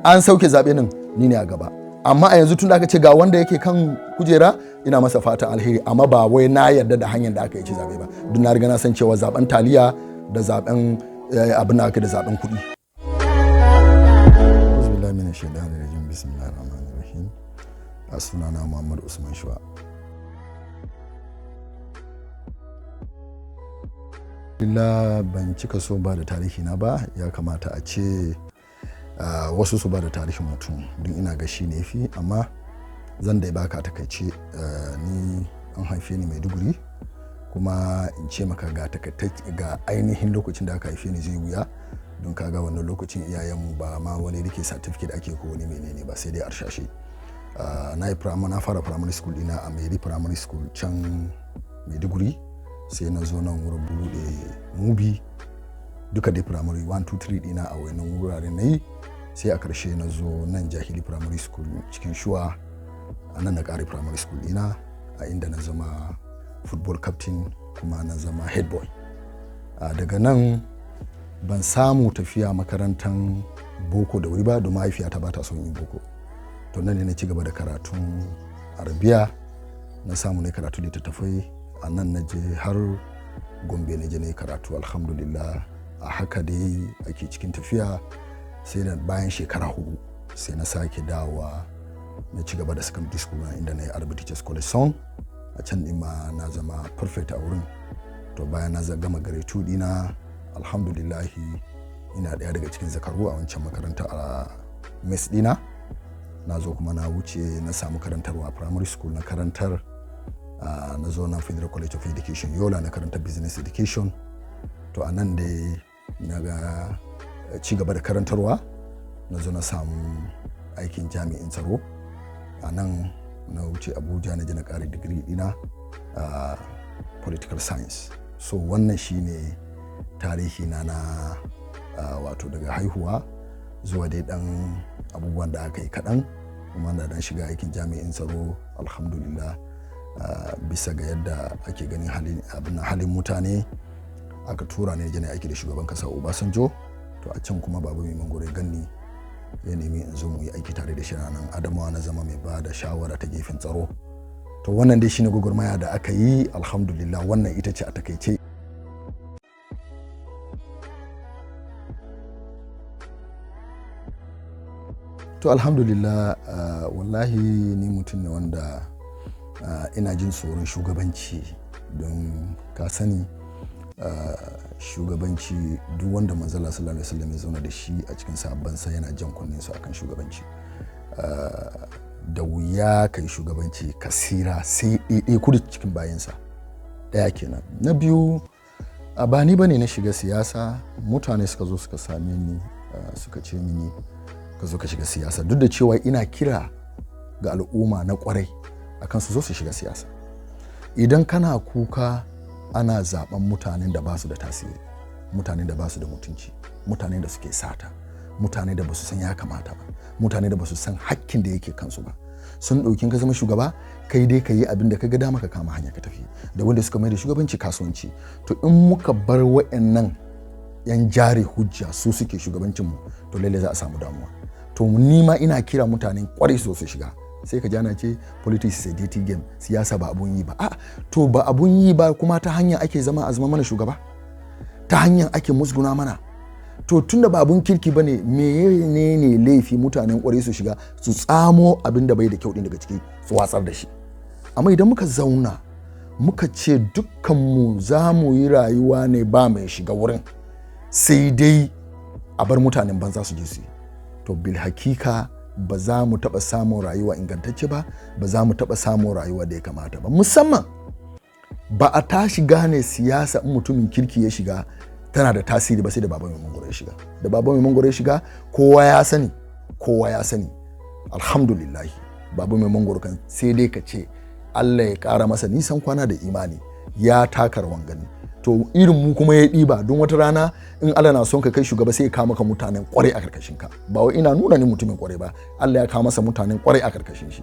an sauke zaɓe nan ni ne a gaba. Amma a yanzu tun da aka ce ga wanda yake kan kujera ina masa fatan alheri, amma ba wai na yarda da hanyar da aka yi ci zaɓe ba. Don na riga na san cewa zaɓen taliya da zaɓen abin da aka da zaɓen kuɗi. Bismillahirrahmanirrahim. A sunana Muhammad Usman Shuwa. Ban cika so ba da tarihi na ba, ya kamata a ce wasu su ba da tarihin mutum don ina ga shi ne fi, amma zan dai baka takaice. Ni an haife ni Maiduguri, kuma in ce maka ga ainihin lokacin da aka haife ni zai wuya, don kaga wannan lokacin iyayenmu ba ma wani rike certificate ake ko wani menene ba, sai dai arshashe. Na fara primary school dina a Maiduguri primary school can Maiduguri, sai na zo nan wurin buɗe mubi duka dai primary 1 2 3 dina a wannan wuraren nayi, sai a karshe na zo nan Jahili primary school cikin Shuwa, a nan na ƙare primary school dina, a inda na zama football captain kuma na zama head boy. Daga nan ban samu tafiya makarantar boko da wuri ba, don mahaifiyata ba ta son yin boko. To nan ne na ci gaba da karatun Arabiya, na samu ne karatu littattafai, a nan na je har Gombe na je na yi karatu, alhamdulillah. A haka dai ake cikin tafiya, sai da bayan shekara 4 sai na sake dawowa na ci gaba da secondary school inda na yi Arabic Teachers College Tsohon. A can ɗin ma na zama perfect a wurin. To bayan na gama grade 2 dina, alhamdulillahi ina ɗaya daga cikin zakaru a wancan makaranta a mes dina. Na zo kuma na wuce na samu karantarwa a primary school, na karantar na zo na Federal College of Education Yola na karantar business education. To a nan dai na ga ci gaba da karantarwa, na zo na samu aikin jami'in tsaro a nan. Na wuce Abuja na je na ƙare digiri dina a political science. So wannan shine tarihi na wato daga haihuwa zuwa dai dan abubuwan da aka yi kaɗan, kuma na dan shiga aikin jami'in tsaro, alhamdulillah. Bisa ga yadda ake ganin halin mutane, aka tura ne jana aiki da shugaban kasa Obasanjo. To a can kuma Baba Mai Mangoro ya ganni, ya nemi in zo mu yi aiki tare da shi nan Adamawa, na zama mai ba da shawara ta gefen tsaro. To wannan dai shine gwagwarmaya da aka yi, alhamdulillah. Wannan ita ce a takaice. To alhamdulillah, wallahi ni mutum ne wanda ina jin tsoron shugabanci, don ka sani shugabanci duk wanda manzala sallallahu alaihi wasallam ya zauna da shi a cikin sahabbansa yana jan kunnen su akan shugabanci. Da wuya kai shugabanci kasira sai ɗaiɗai kudu cikin bayansa. Ɗaya kenan. Na biyu, ba ni bane na shiga siyasa, mutane suka zo suka same ni, suka ce mini ka zo ka shiga siyasa, duk da cewa ina kira ga al'umma na kwarai akan su zo su shiga siyasa. Idan kana kuka ana zaben mutanen da ba su da tasiri, mutanen da ba su da mutunci, mutanen da suke sata, mutane da ba su san ya kamata ba, mutane da ba su san hakkin da yake kansu ba. Sun ɗauki ka zama shugaba, kai dai ka yi abin da ka ga dama ka kama hanya ka tafi. Da wanda suka mai da shugabanci kasuwanci. To in muka bar wa'annan yan jari hujja su suke shugabancin mu, to lalle za a samu damuwa. To ni ma ina kira mutanen kwarai su shiga. Sai ka jana ce politics is a dirty game, siyasa ba abun yi ba. To ba abun yi ba, kuma ta hanya ake zama mana shugaba, ta hanyar ake musguna mana. To tunda ba abun kirki bane, menene laifi mutanen kwarai su shiga su tsamo abin da bai da kyau din daga ciki su watsar da shi. Amma idan muka zauna muka ce dukkanmu za mu yi rayuwa ne ba mai shiga wurin, sai dai a bar mutanen banza su je su yi, to bil hakika ba za mu taɓa samun rayuwa ingantacce ba, ba za mu taɓa samun rayuwa da ya kamata ba. Musamman ba a tashi gane siyasa in mutumin kirki ya shiga tana da tasiri ba sai da Baba Mai Mangoro ya shiga. Da Baba Mai Mangoro ya shiga, kowa ya sani. Alhamdulillah, Baba Mai Mangoro kan sai dai ka ce Allah ya ƙara masa nisan kwana da imani, ya taka rawan gani. To irin mu kuma ya ɗiba, don wata rana in Allah na son ka kai shugaba sai ya kawo maka mutanen kwarai a karkashin ka. Ba wai ina nuna ni mutumin kwarai ba, Allah ya kawo masa mutanen kwarai a karkashin shi.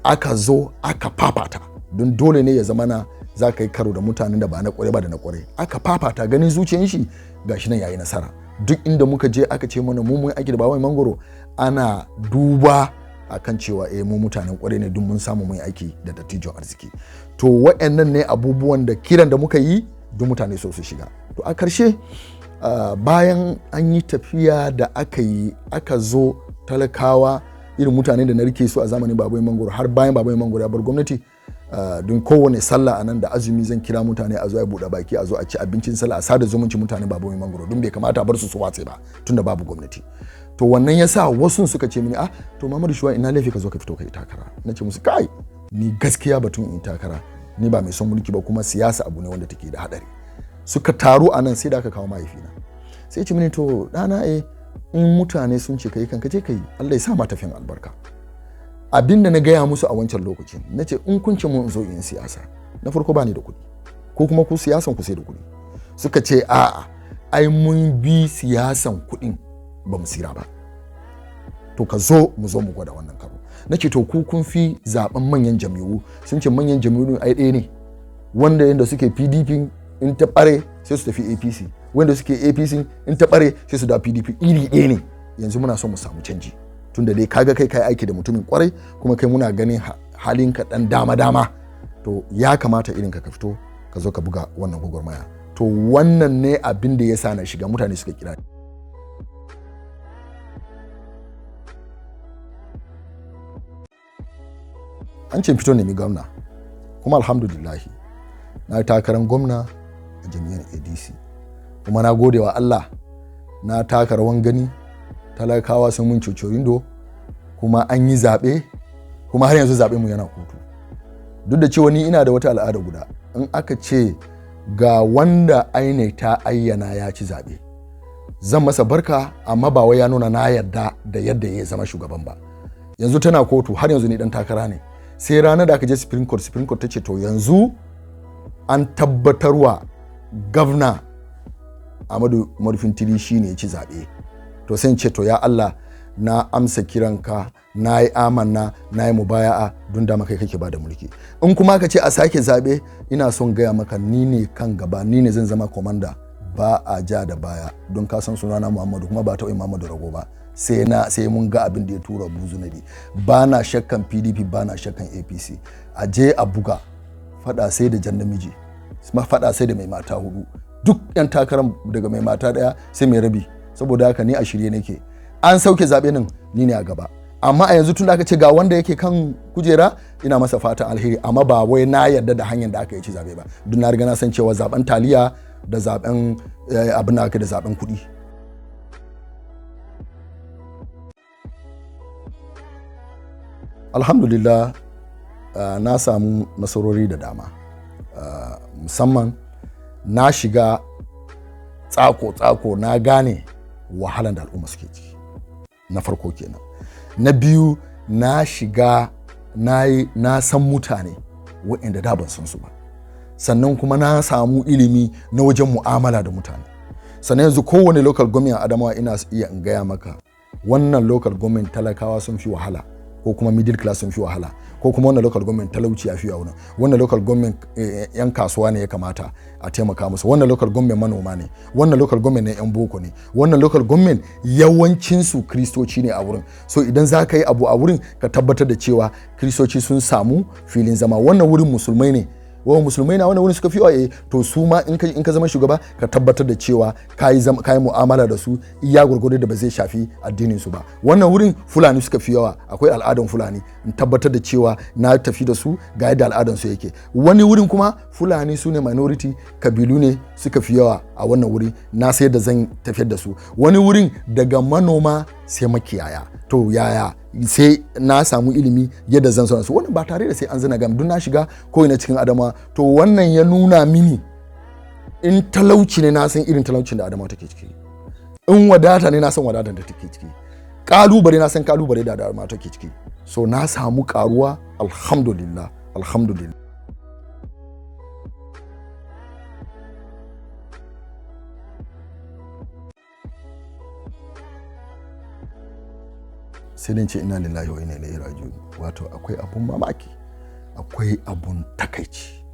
Aka zo aka fafata, don dole ne ya zama na za ka yi karo da mutanen da ba na kwarai ba da na kwarai. Aka fafata, ganin zuciyar shi gashi nan yayi nasara. Duk inda muka je aka ce mana mu mun aiki da Baba Mai Mangoro, ana duba akan cewa mu mutanen kwarai ne duk mun samu mai aiki da dattijon arziki. To waɗannan ne abubuwan da kiran da muka yi duk mutane so su shiga. To a karshe bayan an yi tafiya da aka zo talakawa irin mutane da na rike su a zamanin Babu Mangoro har bayan Babu Mangoro ya bar gwamnati, don kowane sallah anan da azumi zan kira mutane a zo a buɗe baki, a zo a ci abincin sallah, a sada zumunci mutane Babu Mangoro, don bai kamata a bar su watse ba tunda babu gwamnati. To wannan yasa wasu suka ce mini to Muhammadu Shuwa ina laifi ka zo ka fito kai takara. Nace musu kai ni gaskiya batun in takara ni ba mai son mulki ba, kuma siyasa abu ne wanda take da hadari. Suka taru anan sai da aka kawo mahaifina. Sai ya ce mini to dana in mutane sun ce kai kanka je kai, Allah ya sa ma tafiyan albarka. Abinda na gaya musu a wancan lokacin nace in kun ce mun zo in siyasa, na farko bani da kuɗi, ko kuma ku siyasan ku sai da kuɗi. Suka ce a'a ai mun bi siyasan kuɗin ba mu sira ba, to ka zo mu gwada wannan karo. Nace to ku kun fi zaben manyan jami'u, sun ce manyan jami'u ai ɗaya ne, wanda yanda suke PDP in ta bare sai su tafi APC, wanda suke APC in ta bare sai su da PDP, iri ɗaya ne. Yanzu muna so mu samu canji, tunda dai kaga kai aiki da mutumin kwarai, kuma kai muna ganin halinka dan dama, to ya kamata irin ka fito ka zo ka buga wannan gwagwarmaya. To wannan ne abin da ya sa na shiga, mutane suka kira ni. An ce fito nemi gwamna, kuma alhamdulillahi na yi takarar gwamna a jami'ar ADC, kuma na gode wa Allah na taka rawan gani, talakawa sun mun cocorindo, kuma an yi zaɓe, kuma har yanzu zaɓe mu yana kotu. Duk da cewa ni ina da wata al'ada guda, in aka ce ga wanda INEC ta ayyana ya ci zaɓe, zan masa barka, amma ba wai ya nuna na yarda da yadda ya zama shugaban ba. Yanzu tana kotu, har yanzu ni dan takara ne. Sai ranar da aka je Supreme Court ta ce to yanzu an tabbatarwa gwamna Ahmadu Fintiri shine ya ci zaɓe. To sai ce to ya Allah na amsa kiranka, na yi amanna, na yi mubaya'a, don da kai kake bada mulki. In kuma ka ce a sake zaɓe, ina son gaya maka ni ne kan gaba, ni ne zan zama komanda, ba a ja da baya, don ka san sunana Muhammadu, kuma ba ta yi Muhammadu Rago ba. Sai mun ga abin da ya tura buzu na bi. Ba na shakkan PDP, ba na shakkan APC. A je a buga, fada sai da jan namiji, fada sai da mai mata hudu. Duk yan takarar daga mai mata daya sai mai rabi. Saboda haka ni a shirye nake. An sauke zaɓe nan, ni ne a gaba. Amma a yanzu tun da aka ce ga wanda yake kan kujera, ina masa fatan alheri, amma ba wai na yarda da hanyar da aka yi ci zaɓe ba. Duk na riga na san cewa zaben taliya da zaben abin da aka da zaben kuɗi. Alhamdulillah na samu nasarori da dama, musamman na shiga tsako-tsako, na gane wahalan da al'umma suke ciki, na farko kenan. Na biyu, na shiga na san mutane waɗanda da ban san su ba, sannan kuma na samu ilimi na wajen mu'amala da mutane. Sannan yanzu kowane local government a Adamawa ina iya in gaya maka wannan local government talakawa sun fi wahala, ko kuma middle class sun fi wahala, ko kuma wannan local government talauci ya fi yawa, wannan local government yan kasuwa ne ya kamata a taimaka musu, wannan local government manoma ne, wannan local government ne yan boko ne, wannan local government yawancin su kristoci ne a wurin. So idan za ka yi abu a wurin ka tabbatar da cewa kristoci sun samu filin zama. Wannan wurin musulmai ne, musulmai na wannan wurin suka fi yawa, to su ma in ka zama shugaba ka tabbatar da cewa ka yi mu'amala da su iya gurgudu da ba zai shafi addinin su ba. Wannan wurin fulani suka fi yawa, akwai al'adan fulani, in tabbatar da cewa na tafi da su ga yadda al'adan su yake. Wani wurin kuma fulani su ne minority, kabilu ne suka fi yawa a wannan wuri, na sai da zan tafiyar da su. Wani wurin daga manoma sai makiyaya, to yaya sai na samu ilimi yadda zan sanar su. Wannan ba tare da sai an zana gam, don na shiga ko ina cikin Adamawa. To wannan ya nuna mini in talauci ne na san irin talaucin da Adamawa take ciki, in wadata ne na san wadatar da take ciki, kalubale na san kalubale da Adamawa take ciki. So na samu karuwa, alhamdulillah. Sai dai ce ina lillahi wa inna ilaihi raji'un. Wato akwai abun mamaki, akwai abun takaici.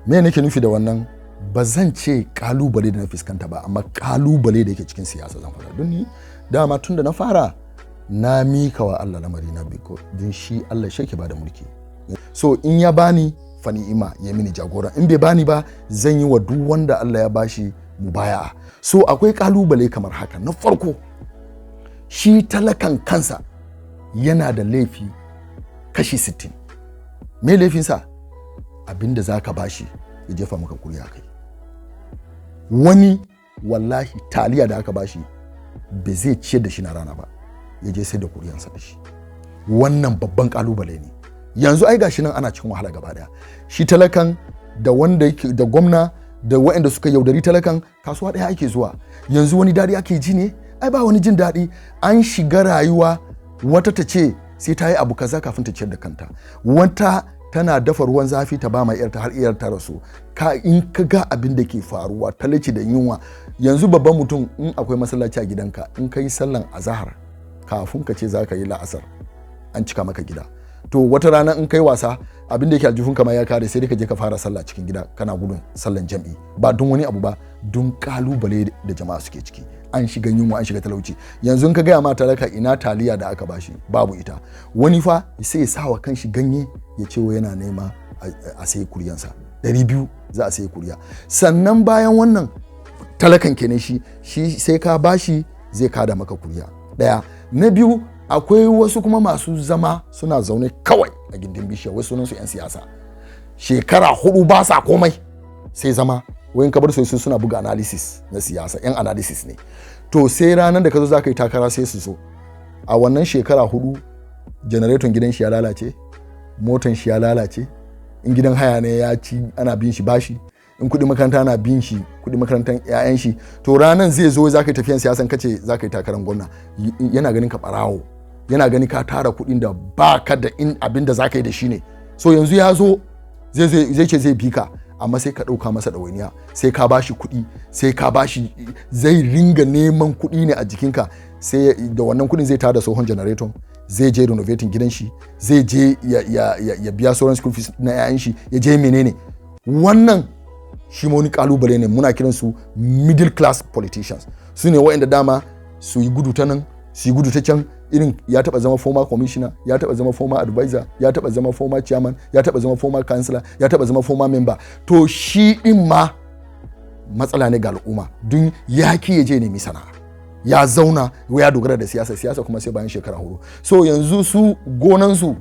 Me nake nufi da wannan? Ba zan ce kalubale da na fuskanta ba, amma kalubale da yake cikin siyasa zan fara. Don ni dama tun da na fara na mika wa Allah lamari na biko din shi Allah shi ke bada mulki. So in ya bani fa ni'ima ya mini jagora, in bai bani ba zan yi wa duk wanda Allah ya bashi mubaya'a. So akwai kalubale kamar haka. Na farko, shi talakan kansa yana da laifi kashi 60. Me laifinsa? Abinda zaka bashi ya jefa maka kuri'a kai. Wani wallahi taliya da aka bashi bai zai ciyar da shi na rana ba, ya je sai da kuri'ansa da shi. Wannan babban kalubale ne. Yanzu ai gashi nan ana cikin wahala gaba daya. Shi talakan da wanda yake da gwamna da waɗanda suka yaudari talakan kasuwa ɗaya ake zuwa. Yanzu wani daɗi ake ji ne? Ai ba wani jin daɗi. An shiga rayuwa, wata ta ce sai ta yi abu kaza kafin ta ciyar da kanta, wata tana dafa ruwan zafi ta ba mai yarta har iyar ta rasu. In ka ga abin da ke faruwa, talauci da yunwa. Yanzu babban mutum, in akwai masallaci a gidanka, in ka yi sallan azahar kafin ka ce za ka yi la'asar, an cika maka gida. To wata rana in kai wasa, abin da yake aljihunka ma ya kare, sai dai ka je ka fara sallah cikin gida kana gudun sallan jam'i, ba don wani abu ba, don kalubale da jama'a suke ciki. An shiga yunwa, an shiga talauci. Yanzu in ka gaya ma talaka ina taliya da aka bashi, babu ita. Wani fa sai ya sawa kanshi ganye ya ce yana nema a sayi kuriyansa 200 za a sayi kuriya. Sannan bayan wannan talakan kenan shi sai ka bashi zai kada maka kuriya daya. Na biyu, akwai wasu kuma masu zama suna zaune kawai a gindin bishiya, wasu sunan su 'yan siyasa, shekara 4 ba sa komai sai zama. Wayan kabar su suna buga analysis na siyasa, 'yan analysis ne. To sai ranar da ka zo za ka yi takara sai su so a wannan shekara 4 generator gidan shi ya lalace, motan shi ya lalace, in gidan haya ne ya ci ana bin shi bashi, in kuɗi makaranta ana bin shi kuɗi makarantar 'ya'yan shi. To ranar zai zo za ka yi tafiyan siyasan kace za ka yi takarar gwamna, yana ganin ka barawo, yana gani ka tara kuɗin da ba ka da abin da za ka yi da shi ne. So yanzu ya zo zai ce zai bi ka, amma sai ka ɗauka masa ɗawainiya, sai ka bashi kuɗi, sai ka bashi, zai ringa neman kuɗi ne a jikinka. Sai da wannan kuɗin zai tada tsohon generator, zai je renovating gidan shi, zai je ya biya sauran school fees na 'ya'yan shi, ya je menene. Wannan shi ma wani kalubale ne. Muna kiran su middle class politicians. Su ne waɗanda dama su yi gudu ta nan, su yi gudu ta can. Irin ya taba zama former commissioner, ya taba zama former advisor, ya taba zama former chairman, ya taba zama former councillor, ya taba zama former member. To shi din ma matsala ne ga al'umma, don ya ki ya je nemi sana'a, ya zauna ya dogara da siyasa kuma sai bayan shekara 4. So yanzu su gonansu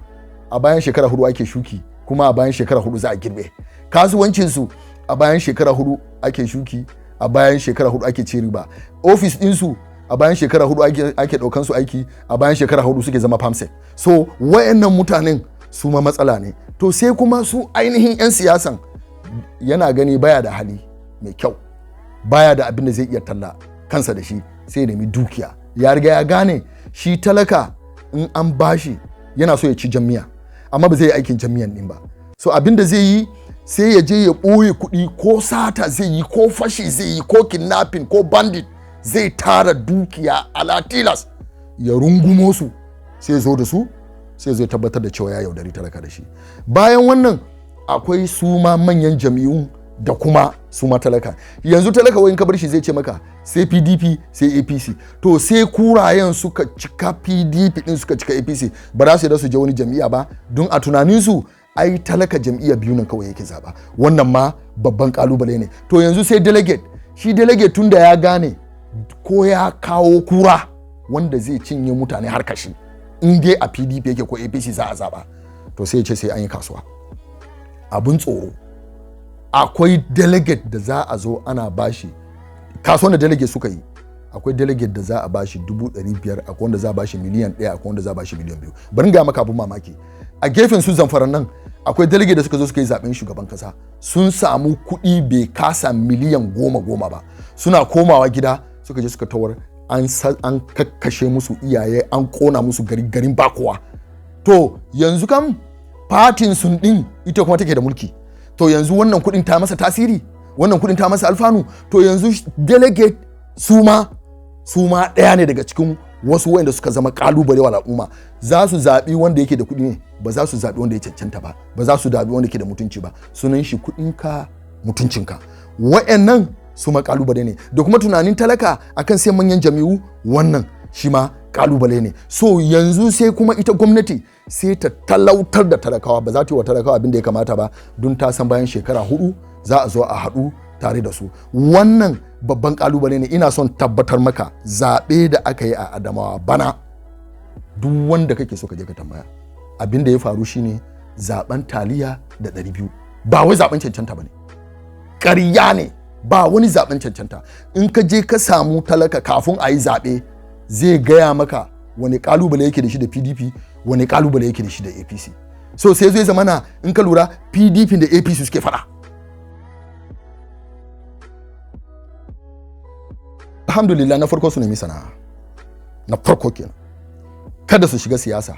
a bayan shekara 4 ake shuki, kuma a bayan shekara 4 za a girbe. Kasuwancin su a bayan shekara 4 ake shuki, a bayan shekara 4 ake ci riba. Office din su a bayan shekara 4 ake daukan su aiki, a bayan shekara 4 suke zama famsek. So wayannan mutanen su ma matsala ne. To sai kuma su ainihin 'yan siyasan, yana gani baya da hali mai kyau, baya da abin da zai iya talla kansa da shi, sai nemi dukiya. Ya riga ya gane shi talaka in an bashi yana so ya ci jami'a, amma ba zai yi aikin jami'an din ba. So abin da zai yi sai ya je ya ɓoye kuɗi, ko sata zai yi, ko fashi zai yi, ko kidnapping, ko bandit, zai tara dukiya ala tilas ya rungumo su, sai zo da su, sai zai tabbatar da cewa ya yaudari talaka da shi. Bayan wannan akwai su ma manyan jami'un da kuma su ma talaka. Yanzu talaka wayin ka bar shi zai ce maka sai PDP sai APC. To sai kurayen suka cika PDP din suka cika APC, ba za su da su je wani jami'a ba, don a tunanin su ai talaka jam'iyya biyu nan kawai yake zaba. Wannan ma babban kalubale ne. To yanzu sai delegate. Shi delegate tunda ya gane ko ya kawo kura wanda zai cinye mutane har kashi, in dai a PDP yake ko APC za a zaba, to sai ya ce sai an yi kasuwa. Abun tsoro, akwai delegate da za a zo ana bashi, kasuwan da delegate suka yi, akwai delegate da za a bashi 500,000, akwai wanda za a bashi miliyan 1, akwai wanda za a bashi miliyan 2. Bari ga maka abun mamaki, a gefen su Zamfara nan akwai delegate da suka zo suka yi zaben shugaban kasa, sun samu kuɗi bai kasa miliyan 10 ba. Suna komawa gida suka je suka tawar an kakkashe musu iyaye, an kona musu garin bakowa. To yanzu kam fatin sun din ita kuma take da mulki. To yanzu wannan kudin ta masa tasiri, wannan kudin ta masa alfanu. To yanzu delegate su ma ɗaya ne daga cikin wasu wanda suka zama kalubale wa al'umma. Za su zaɓi wanda yake da kuɗi ne, ba za su zaɓi wanda ya cancanta ba, ba za su zaɓi wanda yake da mutunci ba. Sunan shi kuɗinka, mutuncinka. Wa'annan su ma kalubale ne. Da kuma tunanin talaka akan sai manyan jami'u, wannan shi ma kalubale ne. So yanzu sai kuma ita gwamnati sai ta talautar da talakawa, ba za ta yi wa talakawa abin da ya kamata ba, don ta san bayan shekara 4 za a zo a haɗu tare da su. Wannan babban kalubale ne. Ina son tabbatar maka zaɓe da aka yi a Adamawa bana, duk wanda kake so ka je ka tambaya, abin da ya faru shine zaben taliya da 200, ba wai zaben cancanta bane, ƙarya ne, ba wani zaben cancanta. In ka je ka samu talaka kafin a yi zaɓe, zai gaya maka wani kalubale yake da shi da PDP, wani kalubale yake da shi da APC. So sai zai zamana in ka lura PDP da APC suke fada. Alhamdulillah, na farko su nemi sana'a, na farko kenan, kada su shiga siyasa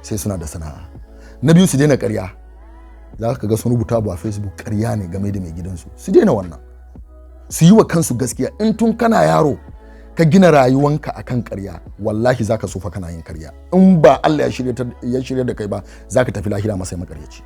sai suna da sana'a. Na biyu su daina ƙarya. Za ka ga sun rubuta abu a Facebook ƙarya ne game da mai gidansu, su daina wannan, su yi wa kansu gaskiya. In tun kana yaro ka gina rayuwanka akan ƙarya, wallahi zaka so fa kana yin ƙarya. In ba Allah ya shirya da kai ba, zaka tafi lahira masai makaryaci.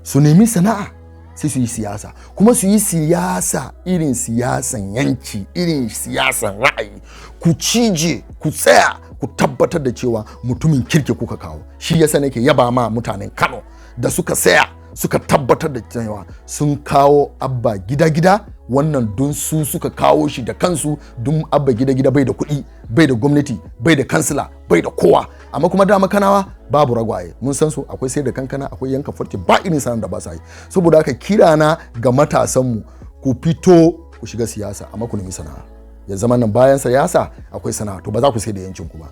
Su nemi sana'a sai su yi siyasa, kuma su yi siyasa irin siyasan yanci, irin siyasan ra'ayi. Ku cije, ku tsaya, ku tabbatar da cewa mutumin kirki kuka kawo. Shi yasa nake yaba ma mutanen Kano da suka tsaya suka tabbatar da cewa sun kawo Abba gida-gida. Wannan don su suka kawo shi da kansu, don Abba gida-gida bai da kuɗi, bai da gwamnati, bai da kansila, bai da kowa. Amma kuma dama Kanawa babu ragwaye, mun san su, akwai sai da kankana, akwai yanka farce, ba irin sanar da ba sa yi. Saboda haka kirana ga matasanmu, ku fito ku shiga siyasa, amma ku nemi sana'a. Ya zama nan bayan siyasa akwai sana'a, to ba za ku sai da yancin ku ba.